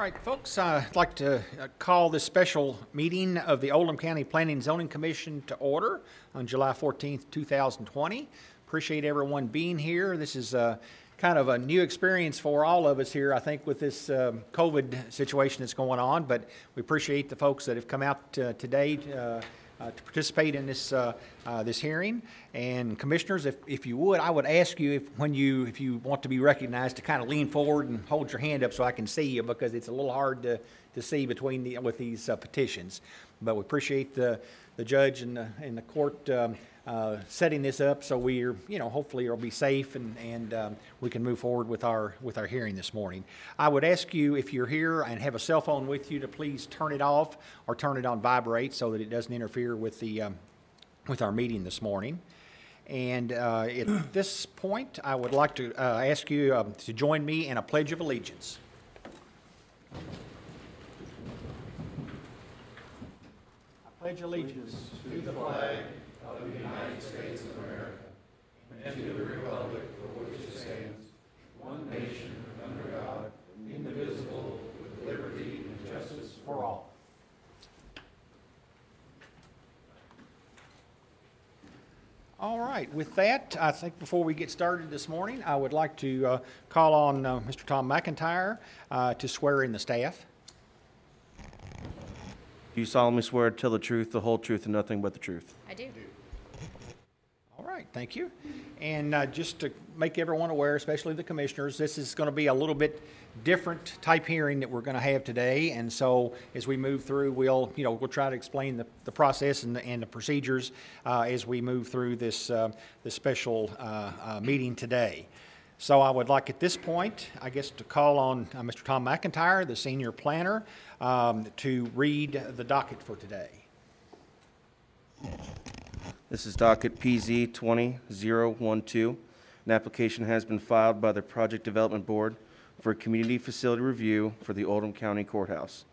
right, folks, I'd like to call this special meeting of the Oldham County Planning and Zoning Commission to order on July 14th, 2020. Appreciate everyone being here. This is kind of a new experience for all of us here, I think, with this COVID situation that's going on, but we appreciate the folks that have come out today to participate in this this hearing. And commissioners, if you would, I would ask you if you want to be recognized to kind of lean forward and hold your hand up so I can see you, because it's a little hard to see with these petitions. But we appreciate the judge and the court setting this up so we're, hopefully it'll be safe and we can move forward with our hearing this morning. I would ask you, if you're here and have a cell phone with you, to please turn it off or turn it on vibrate so that it doesn't interfere with our meeting this morning. And at this point, I would like to ask you to join me in a Pledge of Allegiance. I pledge allegiance to the flag of the United States of America and to the republic for which it stands, one nation, under God, indivisible, with liberty and justice for all. All right, with that, I think before we get started this morning, I would like to call on Mr. Tom McIntyre to swear in the staff. Do you solemnly swear to tell the truth, the whole truth, and nothing but the truth? I do. All right, thank you. And just to make everyone aware, especially the commissioners, this is going to be a little bit different type hearing that we're going to have today. And so as we move through, we'll try to explain the process and the procedures as we move through this special meeting today. So I would like at this point, I guess, to call on Mr. Tom McIntyre, the senior planner, to read the docket for today. This is docket PZ 20012. An application has been filed by the Project Development Board for a community facility review for the Oldham County Courthouse.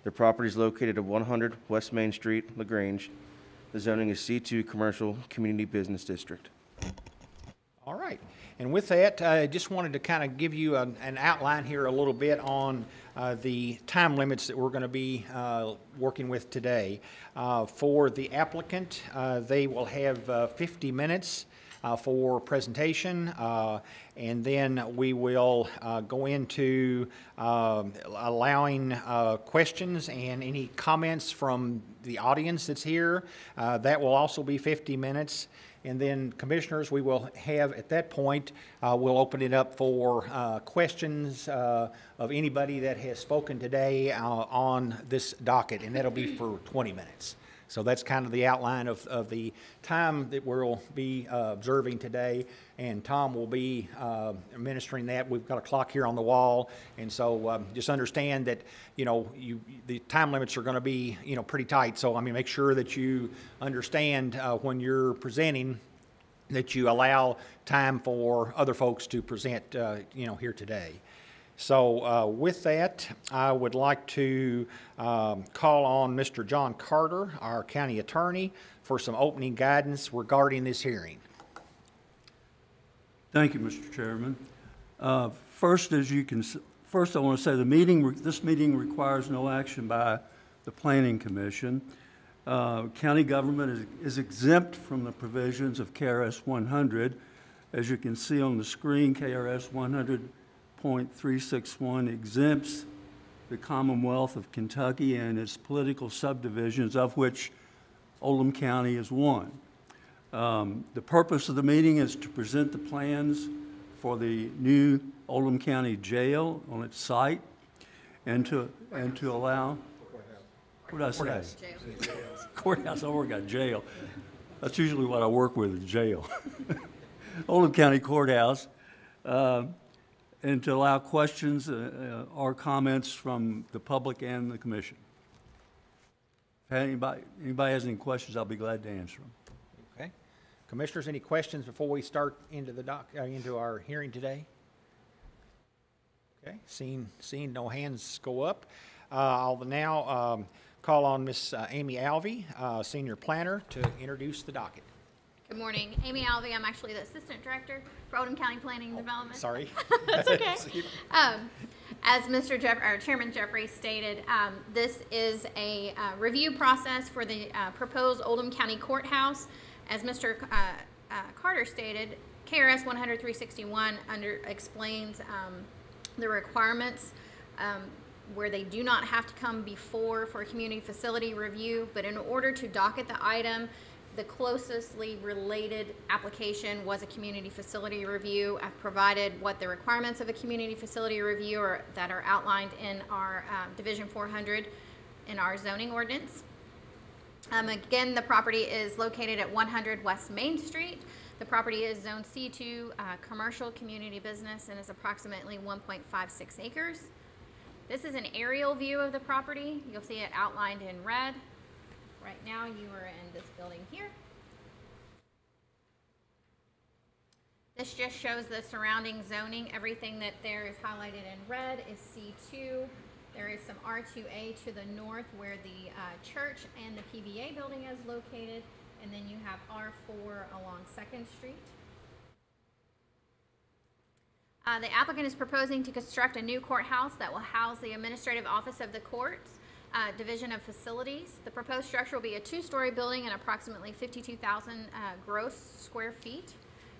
The property is located at 100 West Main Street, LaGrange. The zoning is C2 Commercial Community Business District. All right. And with that, I just wanted to kind of give you an outline here a little bit on the time limits that we're going to be working with today. For the applicant, they will have 50 minutes for presentation, and then we will go into allowing questions and any comments from the audience that's here. That will also be 50 minutes. And then, commissioners, we will have, at that point, we'll open it up for questions of anybody that has spoken today on this docket, and that'll be for 20 minutes. So that's kind of the outline of the time that we'll be observing today, and Tom will be administering that. We've got a clock here on the wall, and so just understand that, the time limits are going to be, pretty tight. So, make sure that you understand when you're presenting that you allow time for other folks to present, here today. So with that, I would like to call on Mr. John Carter, our county attorney, for some opening guidance regarding this hearing. Thank you, Mr. Chairman. First, I want to say this meeting requires no action by the Planning Commission. County government is exempt from the provisions of KRS 100. As you can see on the screen, KRS 100.361 exempts the Commonwealth of Kentucky and its political subdivisions, of which Oldham County is one. The purpose of the meeting is to present the plans for the new Oldham County Jail on its site, and to allow. What did I say? Courthouse. Courthouse. I work at jail. That's usually what I work with, is jail. Oldham County Courthouse, and to allow questions or comments from the public and the commission. If anybody has any questions, I'll be glad to answer them. Okay, commissioners, any questions before we start into our hearing today? Okay, seeing no hands go up, I'll now call on Miss Amy Alvey, senior planner, to introduce the docket. Good morning. Amy Alvey. I'm actually the Assistant Director for Oldham County Planning and Development. Sorry. That's okay. As Chairman Jeffrey stated, this is a review process for the proposed Oldham County Courthouse. As Mr. Carter stated, KRS 100-361 explains the requirements where they do not have to come before for a community facility review, but in order to docket the item, the closely related application was a community facility review. I've provided what the requirements of a community facility review are that are outlined in our Division 400 in our zoning ordinance. Again, the property is located at 100 West Main Street. The property is Zone C2, commercial community business, and is approximately 1.56 acres. This is an aerial view of the property. You'll see it outlined in red. Right now you are in this building here. This just shows the surrounding zoning. Everything that there is highlighted in red is C2. There is some R2A to the north where the church and the PBA building is located. And then you have R4 along 2nd Street. The applicant is proposing to construct a new courthouse that will house the administrative office of the courts. Division of Facilities. The proposed structure will be a 2-story building and approximately 52,000 gross square feet.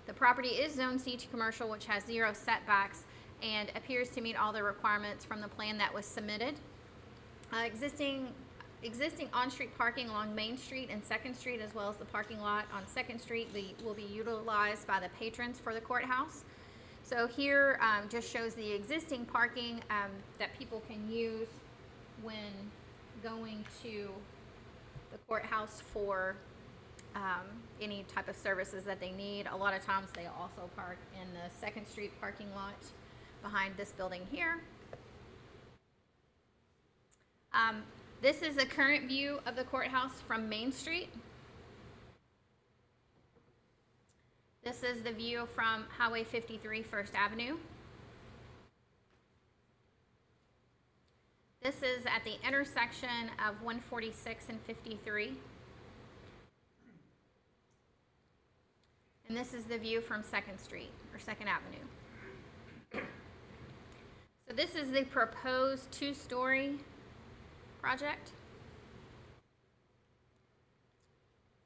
The property is Zone C2 commercial, which has 0 setbacks and appears to meet all the requirements from the plan that was submitted. Existing on-street parking along Main Street and 2nd Street, as well as the parking lot on 2nd Street, will be utilized by the patrons for the courthouse. So here just shows the existing parking that people can use when going to the courthouse for any type of services that they need. A lot of times they also park in the 2nd Street parking lot behind this building here. This is a current view of the courthouse from Main Street. This is the view from Highway 53 First Avenue. This is at the intersection of 146 and 53. And this is the view from 2nd Street, or 2nd Avenue. So this is the proposed 2-story project.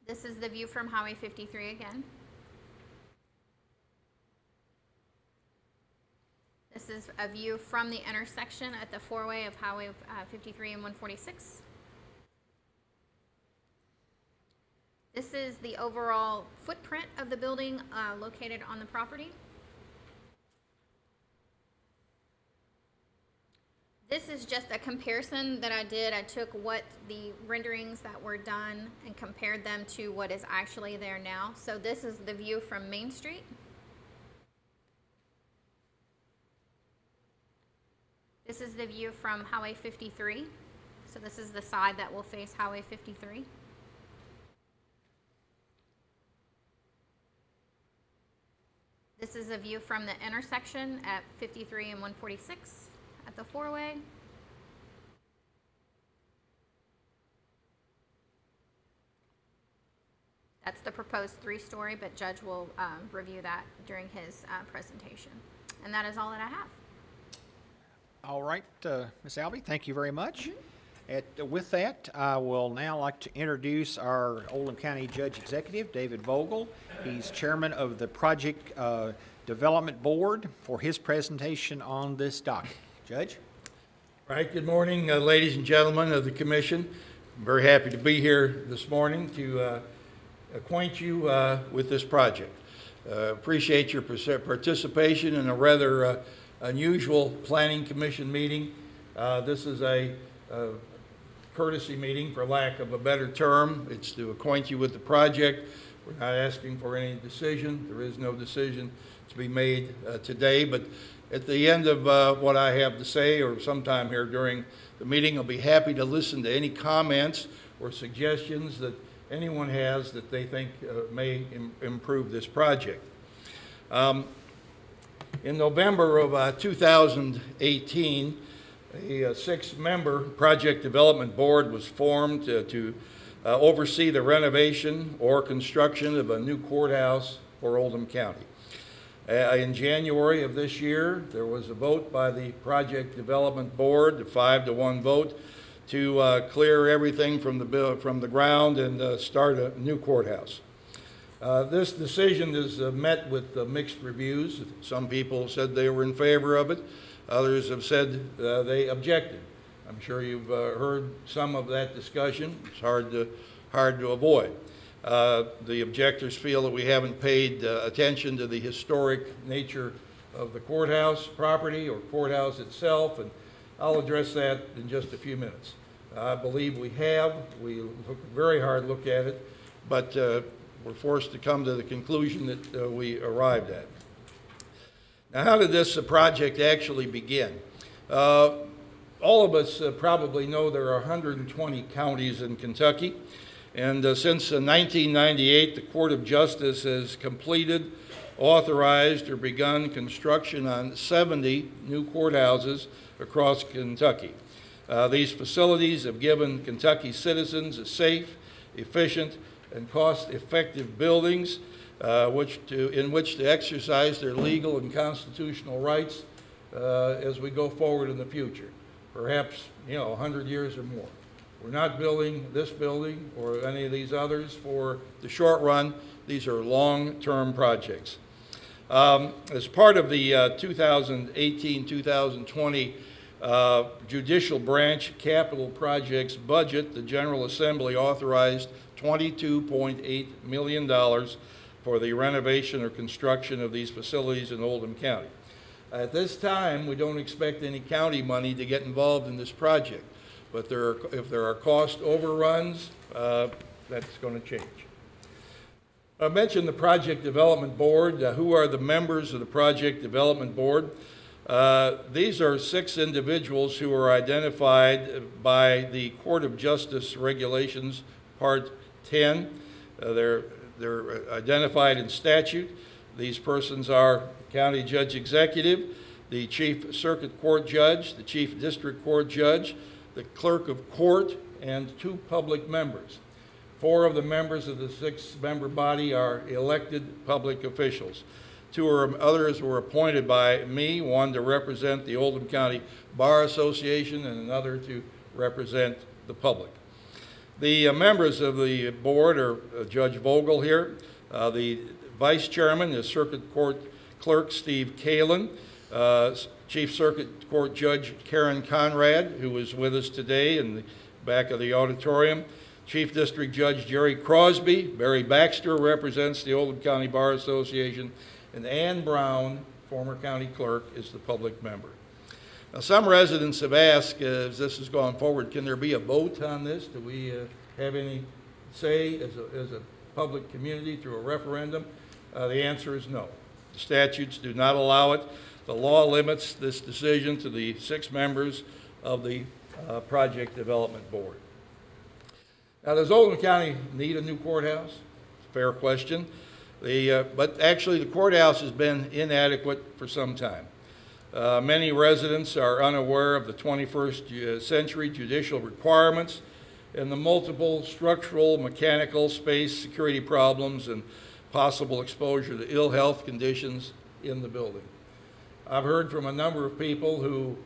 This is the view from Highway 53 again. This is a view from the intersection at the 4-way of Highway 53 and 146. This is the overall footprint of the building located on the property. This is just a comparison that I did. I took what the renderings that were done and compared them to what is actually there now. So this is the view from Main Street. This is the view from Highway 53. So this is the side that will face Highway 53. This is a view from the intersection at 53 and 146 at the 4-way. That's the proposed 3-story, but Judge will review that during his presentation. And that is all that I have. All right, Ms. Albee, thank you very much. With that, I will now like to introduce our Oldham County Judge Executive, David Vogel. He's chairman of the Project Development Board for his presentation on this docket. Judge? All right, good morning, ladies and gentlemen of the Commission. I'm very happy to be here this morning to acquaint you with this project. Appreciate your participation in a rather unusual Planning Commission meeting. This is a courtesy meeting, for lack of a better term. It's to acquaint you with the project. We're not asking for any decision. There is no decision to be made today, but at the end of what I have to say, or sometime here during the meeting, I'll be happy to listen to any comments or suggestions that anyone has that they think may improve this project. In November of 2018, a 6-member project development board was formed to oversee the renovation or construction of a new courthouse for Oldham County. In January of this year, there was a vote by the Project Development Board, a 5-to-1 vote, to clear everything from the ground and start a new courthouse. This decision is met with mixed reviews. Some people said they were in favor of it. Others have said they objected. I'm sure you've heard some of that discussion. It's hard to avoid. The objectors feel that we haven't paid attention to the historic nature of the courthouse property or courthouse itself, and I'll address that in just a few minutes. I believe we have. We took a very hard look at it, but we're forced to come to the conclusion that we arrived at. Now, how did this project actually begin? All of us probably know there are 120 counties in Kentucky, and since 1998, the Court of Justice has completed, authorized, or begun construction on 70 new courthouses across Kentucky. These facilities have given Kentucky citizens a safe, efficient, and cost-effective buildings in which to exercise their legal and constitutional rights as we go forward in the future. Perhaps, 100 years or more. We're not building this building or any of these others for the short run. These are long-term projects. As part of the 2018-2020 Judicial Branch Capital Projects budget, the General Assembly authorized $22.8 million for the renovation or construction of these facilities in Oldham County. At this time, we don't expect any county money to get involved in this project, but if there are cost overruns, that's going to change. I mentioned the Project Development Board. Who are the members of the Project Development Board? These are 6 individuals who are identified by the Court of Justice Regulations, Part 10. They're identified in statute. These persons are County Judge Executive, the Chief Circuit Court Judge, the Chief District Court Judge, the Clerk of Court, and 2 public members. 4 of the members of the 6-member body are elected public officials. 2 others were appointed by me, one to represent the Oldham County Bar Association and another to represent the public. The members of the board are Judge Vogel here. The Vice Chairman is Circuit Court Clerk Steve Kalin, Chief Circuit Court Judge Karen Conrad, who is with us today in the back of the auditorium, Chief District Judge Jerry Crosby, Barry Baxter represents the Oldham County Bar Association, and Ann Brown, former county clerk, is the public member. Now, some residents have asked, as this has gone forward, can there be a vote on this? Do we have any say as a public community through a referendum? The answer is no. The statutes do not allow it. The law limits this decision to the 6 members of the Project Development Board. Now, does Oldham County need a new courthouse? Fair question. But actually, the courthouse has been inadequate for some time. Many residents are unaware of the 21st century judicial requirements and the multiple structural, mechanical, space, security problems, and possible exposure to ill health conditions in the building. I've heard from a number of people who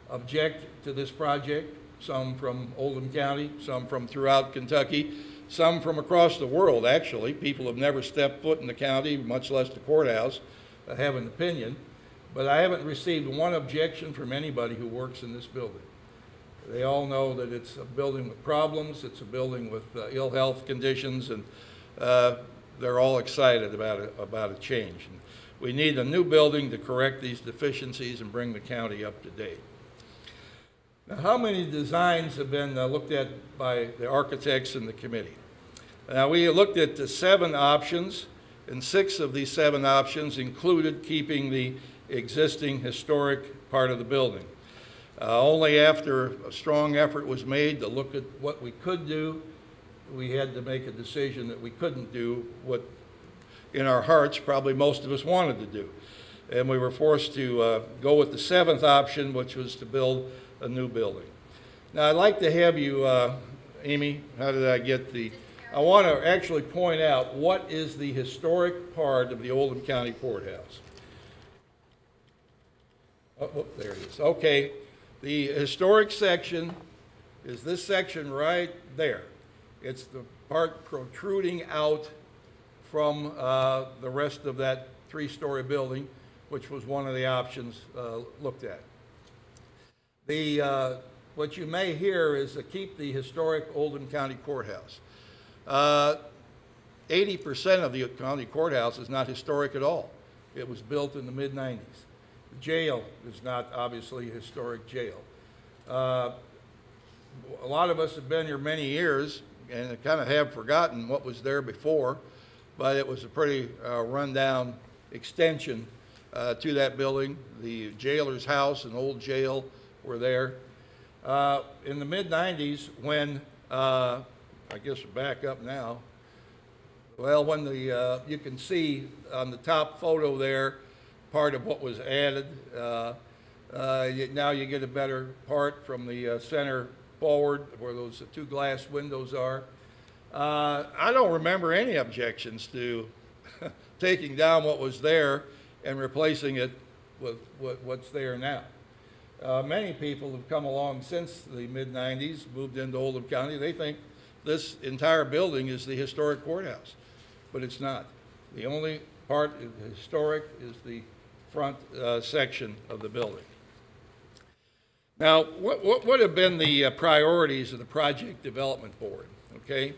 object to this project, some from Oldham County, some from throughout Kentucky, some from across the world, actually. People have never stepped foot in the county, much less the courthouse, have an opinion. But I haven't received one objection from anybody who works in this building. They all know that it's a building with problems, it's a building with ill health conditions, and they're all excited about a change. And we need a new building to correct these deficiencies and bring the county up to date. Now, how many designs have been looked at by the architects and the committee? Now, we looked at the 7 options, and 6 of these 7 options included keeping the existing historic part of the building. Only after a strong effort was made to look at what we could do, we had to make a decision that we couldn't do what in our hearts probably most of us wanted to do. And we were forced to go with the 7th option, which was to build a new building. Now, I'd like to have you Amy, how did I get the, I want to actually point out what is the historic part of the Oldham County Courthouse. Oh, there it is. Okay, the historic section is this section right there. It's the part protruding out from the rest of that three-story building, which was one of the options looked at. What you may hear is to keep the historic Oldham County Courthouse. 80% of the county courthouse is not historic at all. It was built in the mid-90s. The jail is not obviously a historic jail. A lot of us have been here many years and kind of have forgotten what was there before, but it was a pretty rundown extension to that building. The jailer's house and old jail were there. In the mid-90s, when, I guess back up now, well, when the, you can see on the top photo there, part of what was added. Now you get a better part from the center forward where those two glass windows are. I don't remember any objections to taking down what was there and replacing it with what's there now. Many people have come along since the mid-90s, moved into Oldham County. They think this entire building is the historic courthouse, but it's not. The only part historic is the front section of the building. Now, what have been the priorities of the Project Development Board? Okay,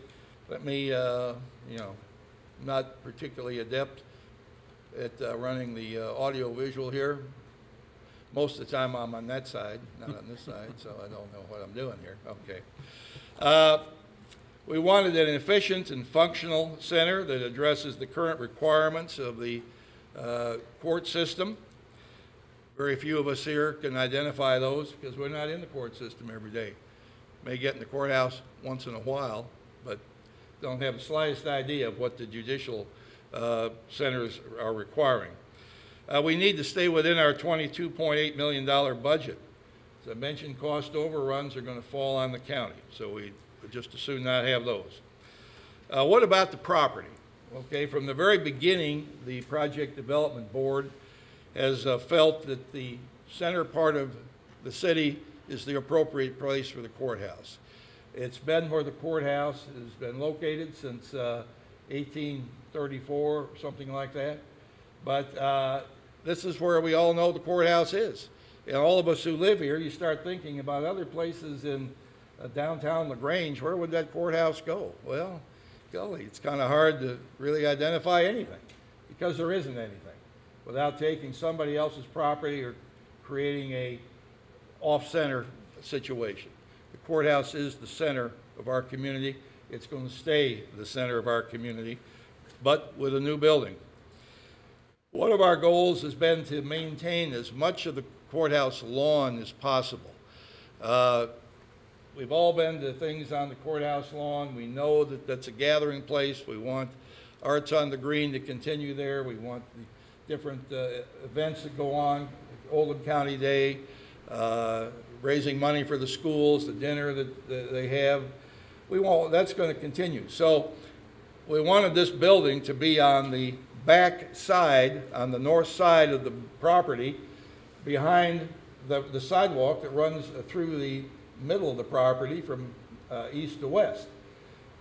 let me, you know, not particularly adept at running the audio visual here. Most of the time I'm on that side, not on this side, so I don't know what I'm doing here. Okay. We wanted an efficient and functional center that addresses the current requirements of the court system. Very few of us here can identify those because we're not in the court system every day. May get in the courthouse once in a while, but don't have the slightest idea of what the judicial centers are requiring. We need to stay within our $22.8 million budget. As I mentioned, cost overruns are going to fall on the county, so we would just as soon not have those. What about the property? Okay, from the very beginning, the Project Development Board has felt that the center part of the city is the appropriate place for the courthouse. It's been where the courthouse has been located since 1834, something like that. But this is where we all know the courthouse is. And all of us who live here, you start thinking about other places in downtown LaGrange, where would that courthouse go? Well, golly, it's kind of hard to really identify anything because there isn't anything without taking somebody else's property or creating a off-center situation. The courthouse is the center of our community. It's going to stay the center of our community, but with a new building. One of our goals has been to maintain as much of the courthouse lawn as possible. We've all been to things on the courthouse lawn. We know that that's a gathering place. We want Arts on the Green to continue there. We want the different events that go on, Oldham County Day, raising money for the schools, the dinner that they have. We want, that's going to continue. So we wanted this building to be on the back side, on the north side of the property, behind the sidewalk that runs through the middle of the property from east to west.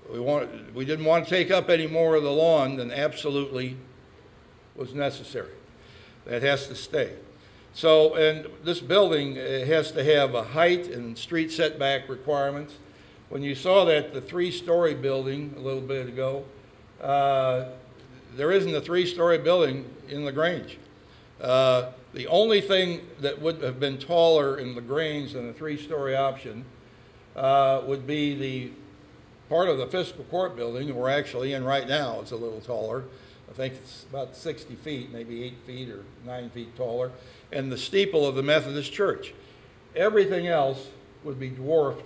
We didn't want to take up any more of the lawn than absolutely was necessary. That has to stay. So, and this building has to have a height and street setback requirements. When you saw that, the three-story building a little bit ago, there isn't a three-story building in LaGrange. The only thing that would have been taller in LaGrange than a three-story option would be the part of the fiscal court building that we're actually in right now. It's a little taller. I think it's about 60 feet, maybe 8 feet or 9 feet taller. And the steeple of the Methodist Church. Everything else would be dwarfed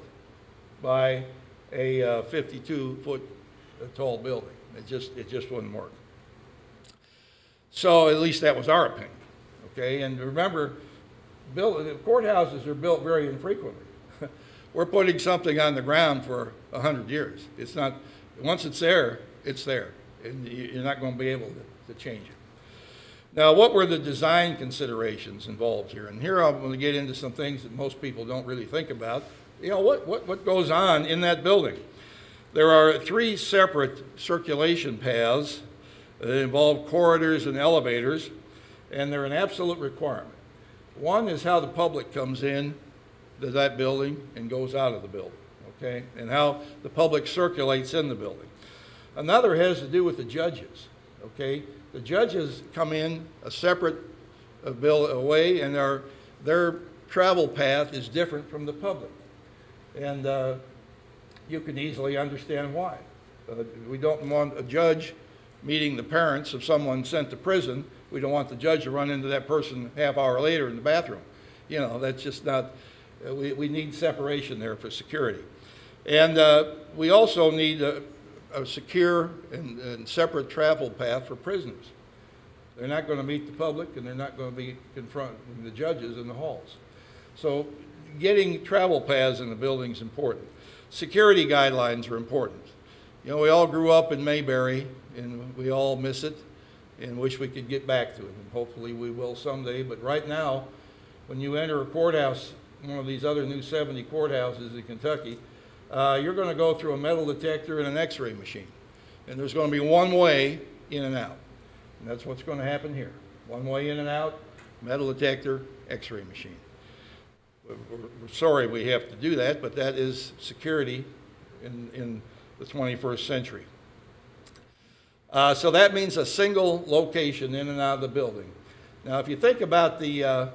by a 52-foot tall building. It just wouldn't work. So at least that was our opinion. Okay, and remember, courthouses are built very infrequently. We're putting something on the ground for 100 years. It's not, once it's there, and you're not going to be able to change it. Now, what were the design considerations involved here? And here I'm going to get into some things that most people don't really think about. You know, what goes on in that building? There are 3 separate circulation paths that involve corridors and elevators, and they're an absolute requirement. One is how the public comes in to that building and goes out of the building, okay? And how the public circulates in the building. Another has to do with the judges, okay? The judges come in a separate way, and their travel path is different from the public. And you can easily understand why. We don't want a judge meeting the parents of someone sent to prison. We don't want the judge to run into that person half hour later in the bathroom. You know, that's just not, we need separation there for security. And we also need a secure and separate travel path for prisoners. They're not going to meet the public, and they're not going to be confronting the judges in the halls. So getting travel paths in the building is important. Security guidelines are important. You know, we all grew up in Mayberry, and we all miss it and wish we could get back to it, and hopefully we will someday. But right now, when you enter a courthouse, one of these other new 70 courthouses in Kentucky, you're going to go through a metal detector and an x-ray machine. And there's going to be one way in and out. And that's what's going to happen here. One way in and out, metal detector, x-ray machine. We're sorry we have to do that, but that is security in the 21st century. So that means a single location in and out of the building. Now, if you think about the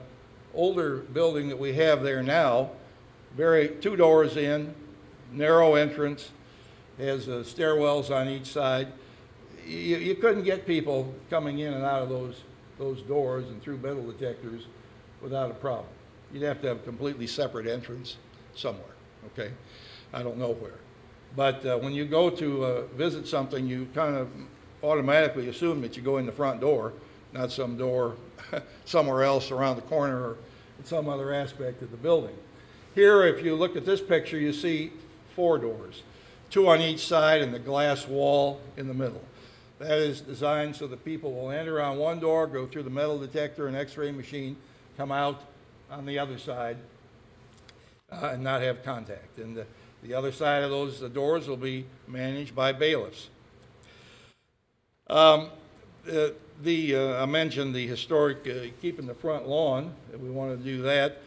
older building that we have there now, 2 doors in, narrow entrance, has stairwells on each side. You couldn't get people coming in and out of those doors and through metal detectors without a problem. You'd have to have a completely separate entrance somewhere, okay? I don't know where. But when you go to visit something, you kind of automatically assume that you go in the front door, not some door somewhere else around the corner or in some other aspect of the building. Here, if you look at this picture, you see 4 doors, 2 on each side and the glass wall in the middle. That is designed so that people will enter on one door, go through the metal detector and x-ray machine, come out on the other side and not have contact. And the other side of those doors will be managed by bailiffs. I mentioned the historic, keeping the front lawn, if we want to do that.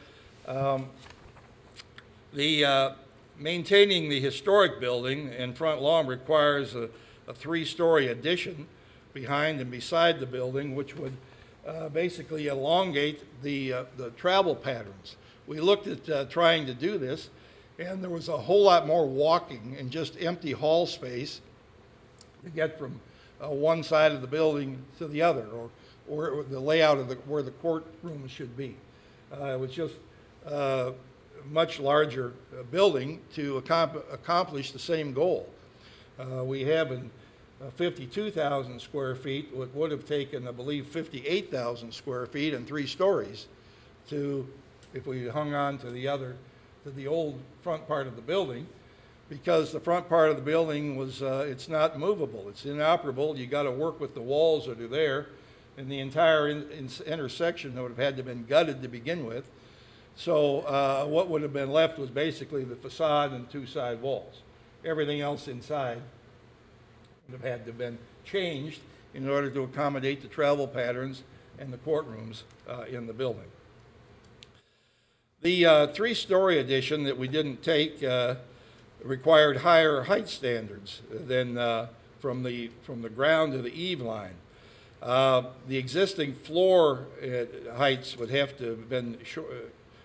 Maintaining the historic building and front lawn requires a 3-story addition behind and beside the building, which would basically elongate the travel patterns. We looked at trying to do this, and there was a whole lot more walking and just empty hall space to get from one side of the building to the other, or the layout of where the courtroom should be. It was just a much larger building to accomplish the same goal. We have in 52,000 square feet, what would have taken, I believe, 58,000 square feet and 3 stories to, if we hung on to the old front part of the building, because the front part of the building was, it's not movable, it's inoperable. You got to work with the walls that are there, and the entire intersection would have had to have been gutted to begin with. So what would have been left was basically the facade and 2 side walls. Everything else inside would have had to have been changed in order to accommodate the travel patterns and the courtrooms in the building. The 3-story addition that we didn't take required higher height standards than from the ground to the eave line. The existing floor heights would have to have been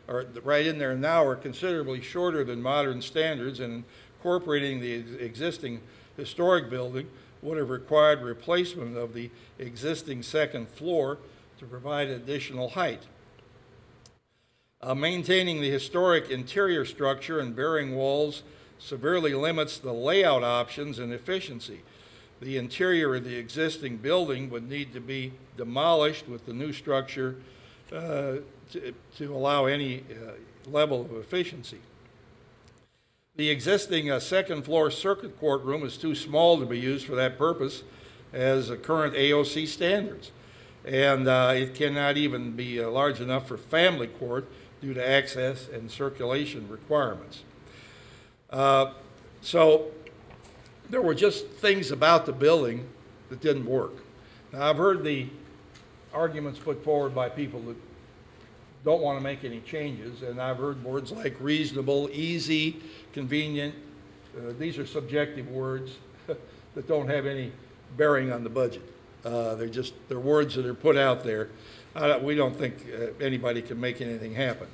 or right in there now are considerably shorter than modern standards, and incorporating the existing historic building would have required replacement of the existing 2nd floor to provide additional height. Maintaining the historic interior structure and bearing walls severely limits the layout options and efficiency. The interior of the existing building would need to be demolished with the new structure to allow any level of efficiency. The existing second floor circuit court room is too small to be used for that purpose as current AOC standards. And it cannot even be large enough for family court due to access and circulation requirements. So there were just things about the building that didn't work. Now, I've heard the arguments put forward by people that don't want to make any changes, and I've heard words like reasonable, easy, convenient. These are subjective words that don't have any bearing on the budget. They're words that are put out there. We don't think anybody can make anything happen.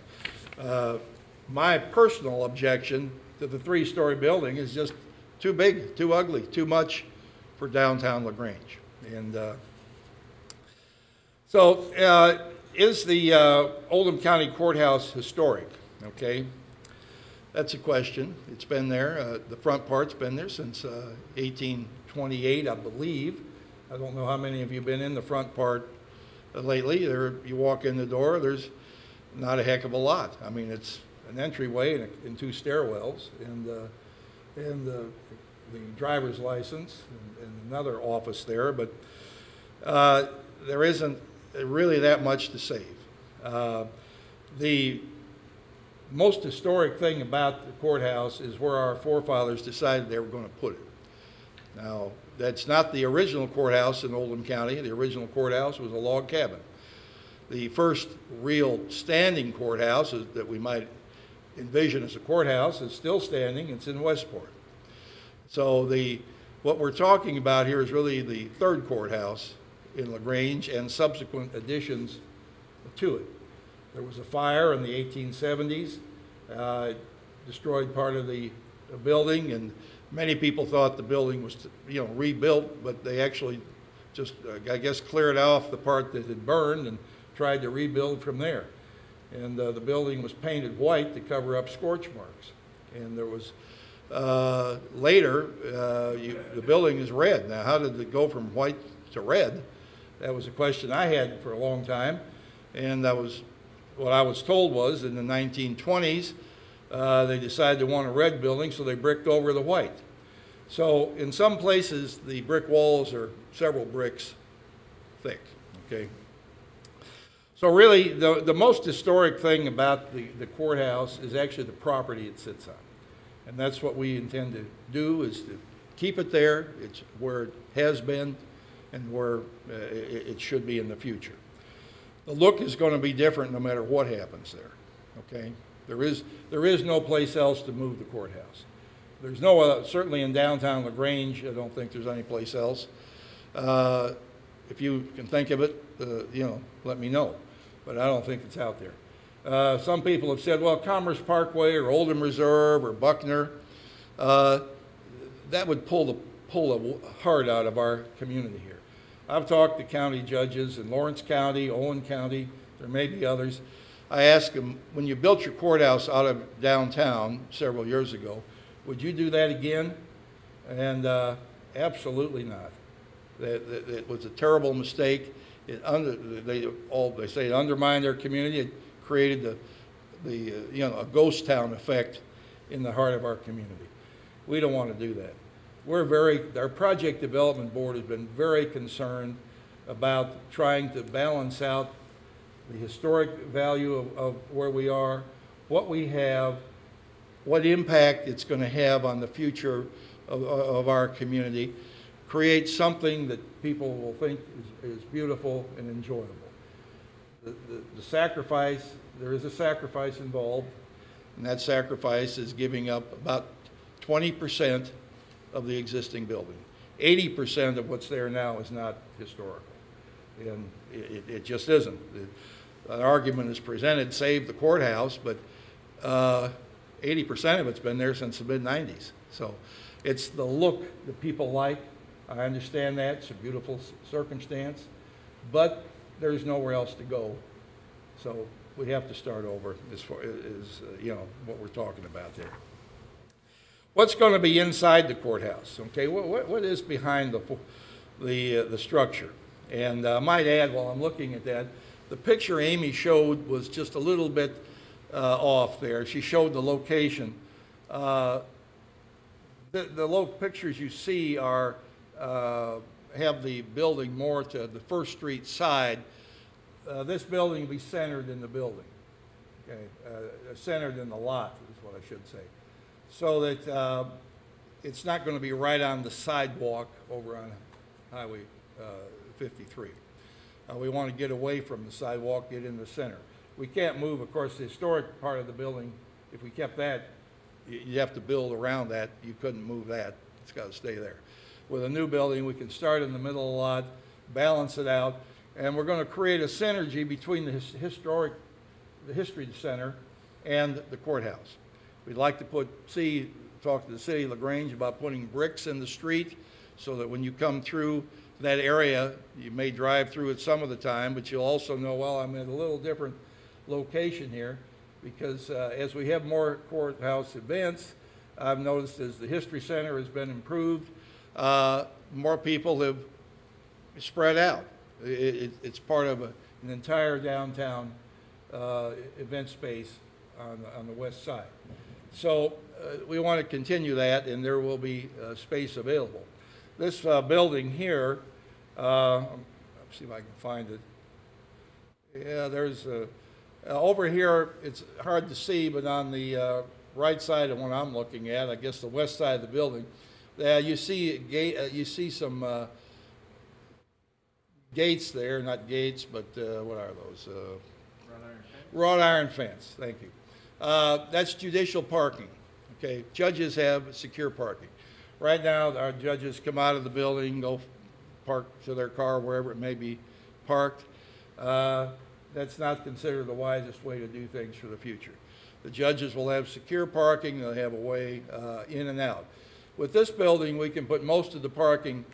My personal objection to the three-story building is just too big, too ugly, too much for downtown LaGrange. And is the Oldham County Courthouse historic? Okay, that's a question. It's been there. The front part's been there since 1828, I believe. I don't know how many of you have been in the front part lately. You walk in the door, there's not a heck of a lot. I mean, it's an entryway and two stairwells, and the driver's license and another office there, but there isn't really that much to save. The most historic thing about the courthouse is where our forefathers decided they were going to put it. Now, that's not the original courthouse in Oldham County. The original courthouse was a log cabin. The first real standing courthouse that we might envision as a courthouse is still standing. It's in Westport. So what we're talking about here is really the third courthouse in LaGrange and subsequent additions to it. There was a fire in the 1870s, destroyed part of the building, and many people thought the building was, rebuilt, but they actually just, I guess, cleared off the part that had burned and tried to rebuild from there. And the building was painted white to cover up scorch marks. And there was, later, the building is red. Now, how did it go from white to red? That was a question I had for a long time. And what I was told was in the 1920s, they decided to want a red building, so they bricked over the white. So in some places, the brick walls are several bricks thick, okay? So really, the most historic thing about the courthouse is actually the property it sits on. And that's what we intend to do, is to keep it there. It's where it has been and where it should be in the future. The look is going to be different no matter what happens there, okay? There is no place else to move the courthouse. There's no other, certainly in downtown LaGrange, I don't think there's any place else. If you can think of it, let me know. But I don't think it's out there. Some people have said, well, Commerce Parkway or Oldham Reserve or Buckner, that would pull the heart out of our community here. I've talked to county judges in Lawrence County, Owen County, there may be others. I asked them, when you built your courthouse out of downtown several years ago, would you do that again? And absolutely not. It was a terrible mistake. They say it undermined their community. It created a ghost town effect in the heart of our community. We don't want to do that. Our project development board has been very concerned about trying to balance out the historic value of where we are, what we have, what impact it's going to have on the future of our community, create something that people will think is beautiful and enjoyable. The sacrifice, there is a sacrifice involved, and that sacrifice is giving up about 20% of the existing building. 80% of what's there now is not historical, and it just isn't. An argument is presented, save the courthouse, but 80% of it's been there since the mid-90s. So it's the look that people like. I understand that. It's a beautiful circumstance, but there's nowhere else to go. So we have to start over as far as what we're talking about there. What's going to be inside the courthouse? Okay, what is behind the structure? And I might add, while I'm looking at that, the picture Amy showed was just a little bit off there. She showed the location The low pictures you see are, have the building more to the First Street side. This building will be centered in the building, okay? Centered in the lot is what I should say. So that it's not going to be right on the sidewalk over on Highway 53. We want to get away from the sidewalk, get in the center. We can't move, of course, the historic part of the building. If we kept that, you have to build around that. You couldn't move that. It's got to stay there. With a new building, we can start in the middle of the lot, balance it out, and we're going to create a synergy between the history center and the courthouse. We'd like to talk to the city of LaGrange about putting bricks in the street so that when you come through that area, you may drive through it some of the time, but you'll also know, well, I'm at a little different location here, because as we have more courthouse events, I've noticed as the History Center has been improved, more people have spread out. It's part of an entire downtown event space on the west side. So we want to continue that, and there will be space available. This building here, let's see if I can find it. Yeah, there's over here, it's hard to see, but on the right side of what I'm looking at, I guess the west side of the building, you see some gates there, not gates, but what are those? Wrought iron fence, thank you. That's judicial parking, okay? Judges have secure parking. Right now, our judges come out of the building, go park to their car wherever it may be parked. That's not considered the wisest way to do things for the future. The judges will have secure parking. They'll have a way in and out. With this building, we can put most of the parking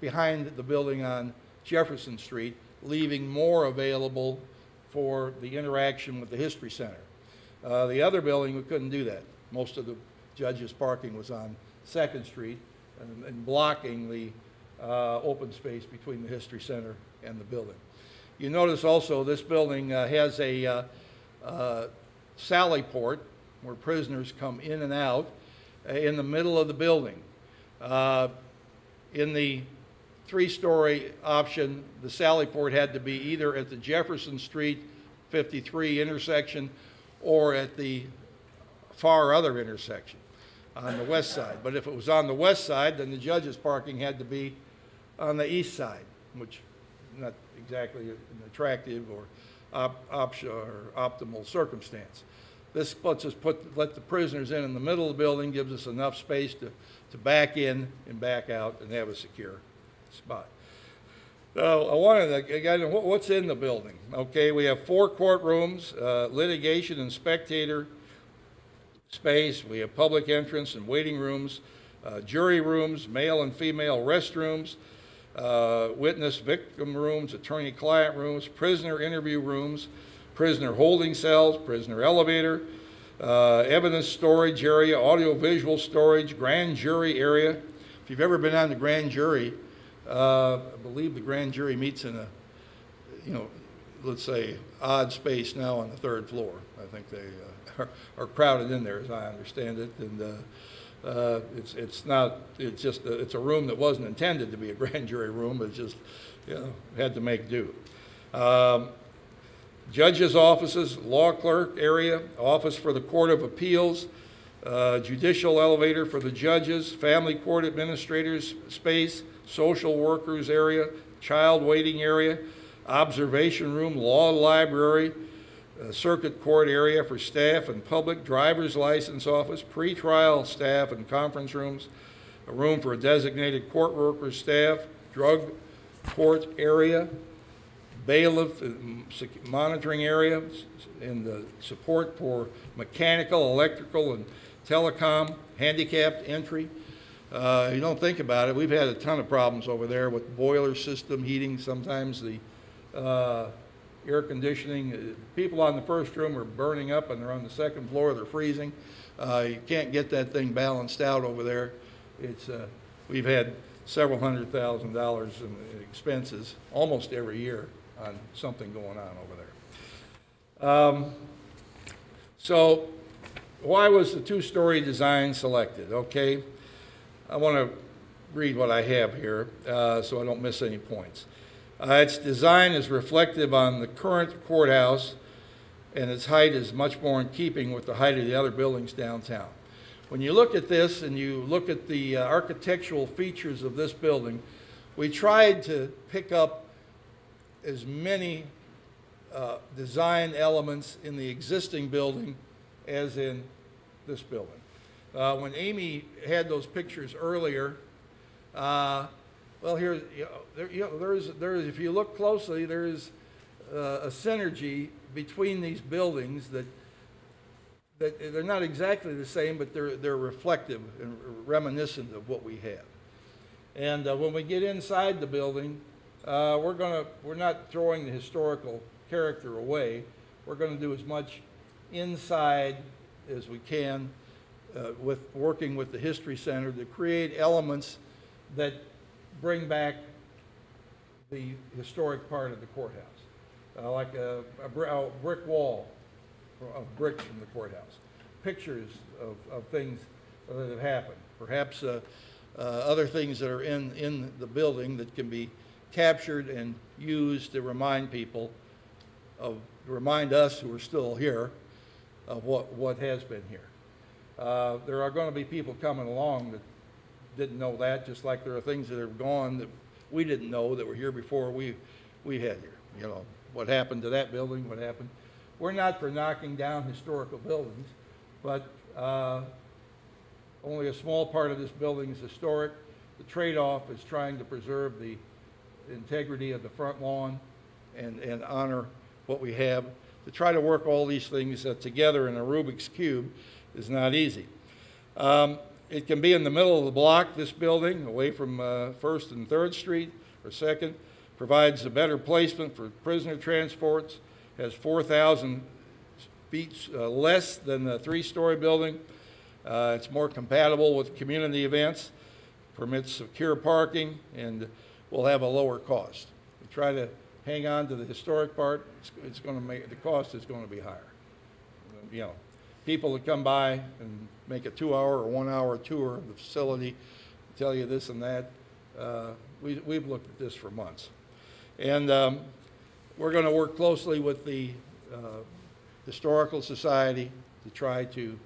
behind the building on Jefferson Street, leaving more available for the interaction with the History Center. The other building, we couldn't do that. Most of the judges' parking was on 2nd Street and blocking the open space between the History Center and the building. You notice also this building has a sally port where prisoners come in and out in the middle of the building. In the 3-story option, the sally port had to be either at the Jefferson Street 53 intersection or at the far other intersection on the west side. But if it was on the west side, then the judges' parking had to be on the east side, which is not exactly an attractive or optimal circumstance. This lets us let the prisoners in the middle of the building, gives us enough space to back in and back out and have a secure spot. So I wanted to get what's in the building. Okay, we have 4 courtrooms, litigation and spectator space. We have public entrance and waiting rooms, jury rooms, male and female restrooms, witness victim rooms, attorney-client rooms, prisoner interview rooms, prisoner holding cells, prisoner elevator, evidence storage area, audio-visual storage, grand jury area. If you've ever been on the grand jury, I believe the grand jury meets in a, let's say, odd space now on the 3rd floor. I think they are crowded in there, as I understand it, and it's a room that wasn't intended to be a grand jury room, but just had to make do. Judges' offices, law clerk area, office for the Court of Appeals, judicial elevator for the judges, family court administrators space, social workers area, child waiting area, observation room, law library, circuit court area for staff and public, driver's license office, pretrial staff and conference rooms, a room for designated court workers, staff, drug court area, bailiff monitoring area, and the support for mechanical, electrical, and telecom, handicapped entry. You don't think about it, we've had a ton of problems over there with boiler system heating. Sometimes the air conditioning, people on the first room are burning up and they're on the 2nd floor, they're freezing. You can't get that thing balanced out over there. We've had several $100,000 in expenses almost every year on something going on over there. So why was the two-story design selected? Okay, I want to read what I have here so I don't miss any points. Its design is reflective on the current courthouse, and its height is much more in keeping with the height of the other buildings downtown. When you look at this and you look at the architectural features of this building, we tried to pick up as many design elements in the existing building as in this building. When Amy had those pictures earlier, well, here, there's, if you look closely, there's a synergy between these buildings that they're not exactly the same, but they're reflective and reminiscent of what we have. And when we get inside the building, we're not throwing the historical character away. We're going to do as much inside as we can with working with the History Center to create elements that bring back the historic part of the courthouse, like a brick wall of bricks from the courthouse, pictures of things that have happened, perhaps other things that are in the building that can be captured and used to remind people remind us who are still here of what has been here. There are going to be people coming along that didn't know that, just like there are things that are gone that we didn't know that were here before we had here. You know, what happened to that building, what happened. We're not for knocking down historical buildings, but only a small part of this building is historic. The trade-off is trying to preserve the integrity of the front lawn and honor what we have. To try to work all these things together in a Rubik's Cube is not easy. It can be in the middle of the block, this building, away from 1st and 3rd Street, or 2nd, provides a better placement for prisoner transports, has 4,000 feet less than the 3-story building. It's more compatible with community events, permits secure parking, and will have a lower cost. We try to hang on to the historic part, it's going to make, the cost is going to be higher. You know, people that come by and make a 2-hour or 1-hour tour of the facility, tell you this and that. We've looked at this for months. And we're going to work closely with the Historical Society to try to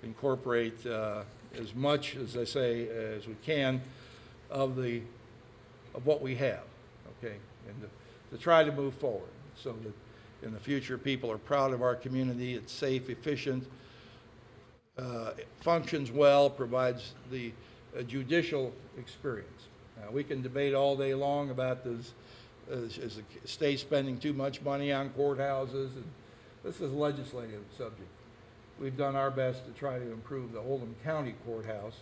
incorporate as much, as I say, as we can of what we have, okay, and to try to move forward so that in the future people are proud of our community. It's safe, efficient, functions well, provides the judicial experience. We can debate all day long about this, is the state spending too much money on courthouses, and this is a legislative subject. We've done our best to try to improve the Oldham County Courthouse,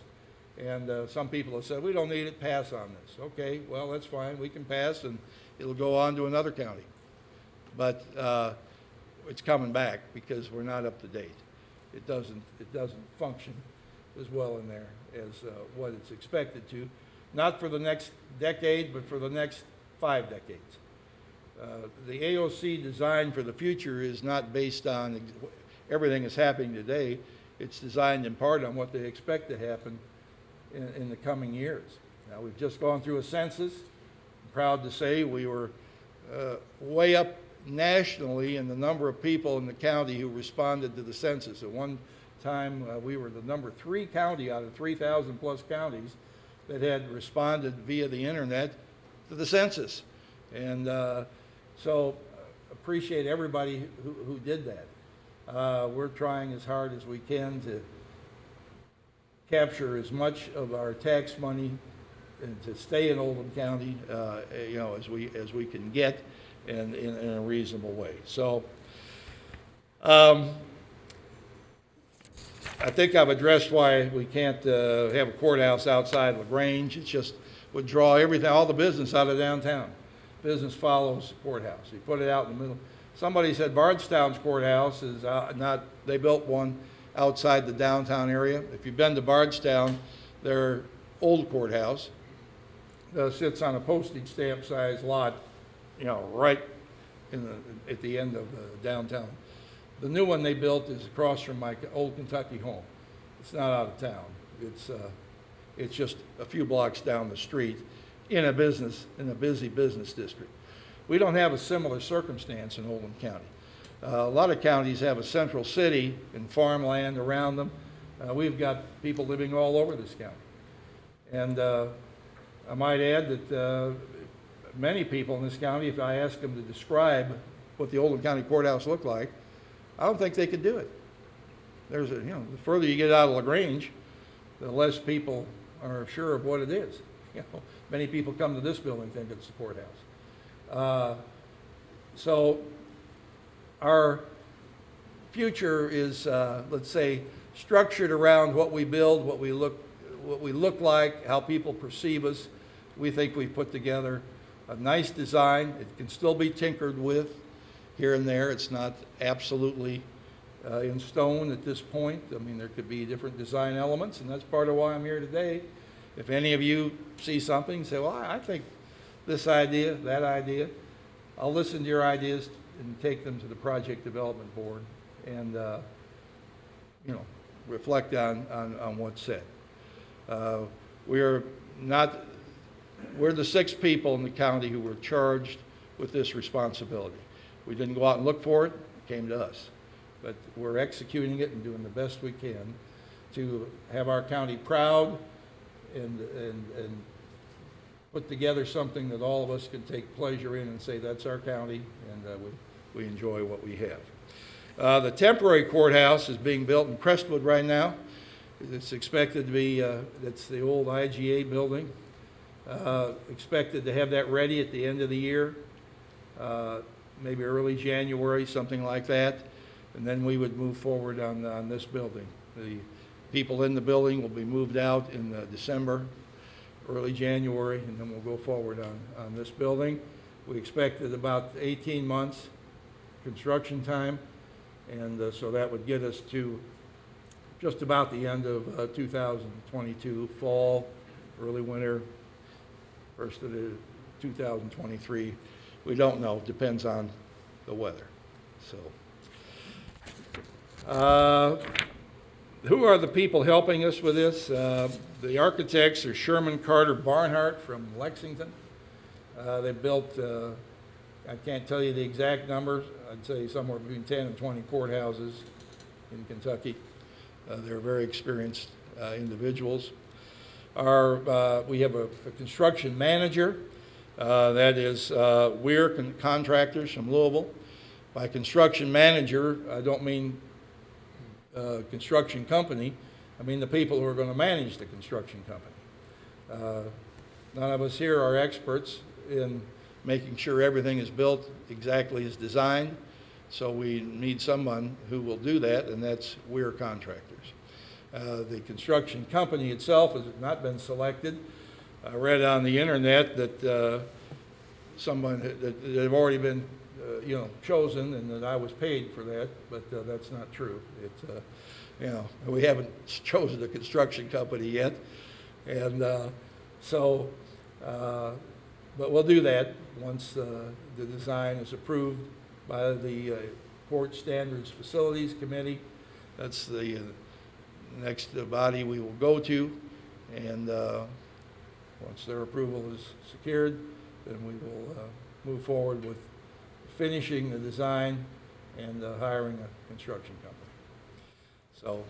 and some people have said, we don't need it, pass on this. Okay, well, that's fine, we can pass, and it'll go on to another county. But it's coming back because we're not up to date. It doesn't function as well in there as what it's expected to, not for the next decade, but for the next 5 decades. The AOC design for the future is not based on everything that's happening today. It's designed in part on what they expect to happen in the coming years. Now, we've just gone through a census. I'm proud to say we were way up nationally in the number of people in the county who responded to the census. At one time, we were the number 3 county out of 3,000 plus counties that had responded via the internet to the census. And so appreciate everybody who did that. We're trying as hard as we can to capture as much of our tax money and to stay in Oldham County, you know, as we can get, and in a reasonable way. So I think I've addressed why we can't have a courthouse outside LaGrange. It just would draw everything, all the business out of downtown. Business follows the courthouse. You put it out in the middle. Somebody said Bardstown's courthouse is not, they built one outside the downtown area. If you've been to Bardstown, their old courthouse sits on a postage stamp size lot, you know, right at the end of the downtown The new one they built is across from my old Kentucky home. It's not out of town. It's just a few blocks down the street in a busy business district. We don't have a similar circumstance in Oldham County. A lot of counties have a central city and farmland around them. We've got people living all over this county. And I might add that many people in this county, if I ask them to describe what the Oldham County Courthouse looked like, I don't think they could do it. The further you get out of LaGrange, the less people are sure of what it is. Many people come to this building think it's the courthouse. So our future is, let's say, structured around what we build, what we look like, how people perceive us. We think we've put together a nice design. It can still be tinkered with here and there. It's not absolutely in stone at this point. I mean, there could be different design elements, and that's part of why I'm here today. If any of you see something, say, well, I think this idea, that idea, I'll listen to your ideas and take them to the project development board and, reflect on what's said. We're the 6 people in the county who were charged with this responsibility. We didn't go out and look for it, it came to us. But we're executing it and doing the best we can to have our county proud and put together something that all of us can take pleasure in and say that's our county, and we enjoy what we have. The temporary courthouse is being built in Crestwood right now. It's expected to be, that's the old IGA building. Expected to have that ready at the end of the year, maybe early January, something like that. And then we would move forward on this building. The people in the building will be moved out in December, early January, and then we'll go forward on this building. We expected about 18 months construction time, and so that would get us to just about the end of 2022, fall, early winter, first of the 2023. We don't know, depends on the weather. So, who are the people helping us with this? The architects are Sherman Carter Barnhart from Lexington. They built, I can't tell you the exact numbers, I'd say somewhere between 10 and 20 courthouses in Kentucky. They're very experienced individuals. We have a construction manager, that is Weir Contractors from Louisville. By construction manager, I don't mean construction company, I mean the people who are going to manage the construction company. None of us here are experts in making sure everything is built exactly as designed, so we need someone who will do that, and that's Weir Contractors. The construction company itself has not been selected. I read on the internet that someone that have already been chosen, and that I was paid for that, but that's not true. It's we haven't chosen a construction company yet, and but we'll do that once the design is approved by the Port Standards Facilities Committee. That's the next body we will go to, and once their approval is secured, then we will move forward with finishing the design and hiring a construction company. So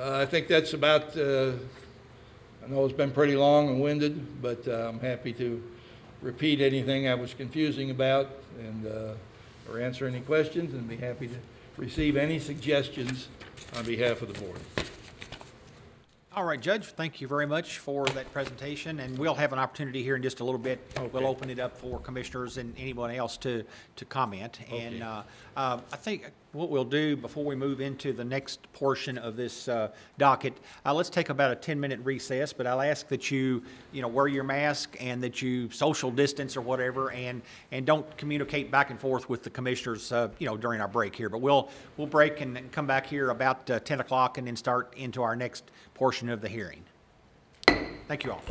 I think that's about, I know it's been pretty long and winded, but I'm happy to repeat anything I was confusing about, and or answer any questions, and be happy to receive any suggestions on behalf of the board. All right, Judge, thank you very much for that presentation, and we'll have an opportunity here in just a little bit. Okay. We'll open it up for commissioners and anyone else to comment. Okay. And I think what we'll do before we move into the next portion of this docket, let's take about a 10-minute recess, but I'll ask that you wear your mask and that you social distance or whatever, and don't communicate back and forth with the commissioners during our break here. But we'll break and come back here about 10 o'clock and then start into our next portion of the hearing. Thank you all.